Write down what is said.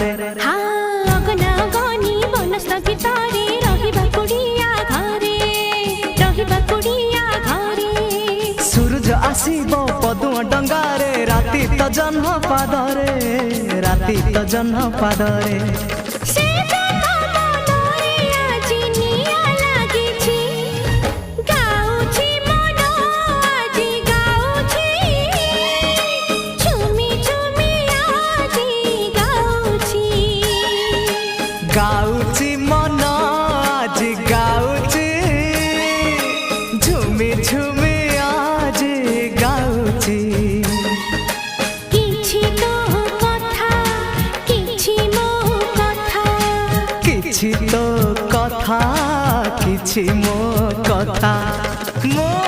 ଘରେ ଅଗନା ଗନି ବନସ୍ତ ଗୀତରେ ରହିବା କୁଡ଼ିଆ ଘରେ ସୂରଜ ଆସିବ ପଦୁଆ ଡଙ୍ଗାରେ ରାତି ତ ଜହ୍ନ ପାଦରେ गाउची मन आज गाउची झुमी झुमी आज गाउची किछि तो कथा किछि मो कथा किछि तो कथा किछि मो कथा मो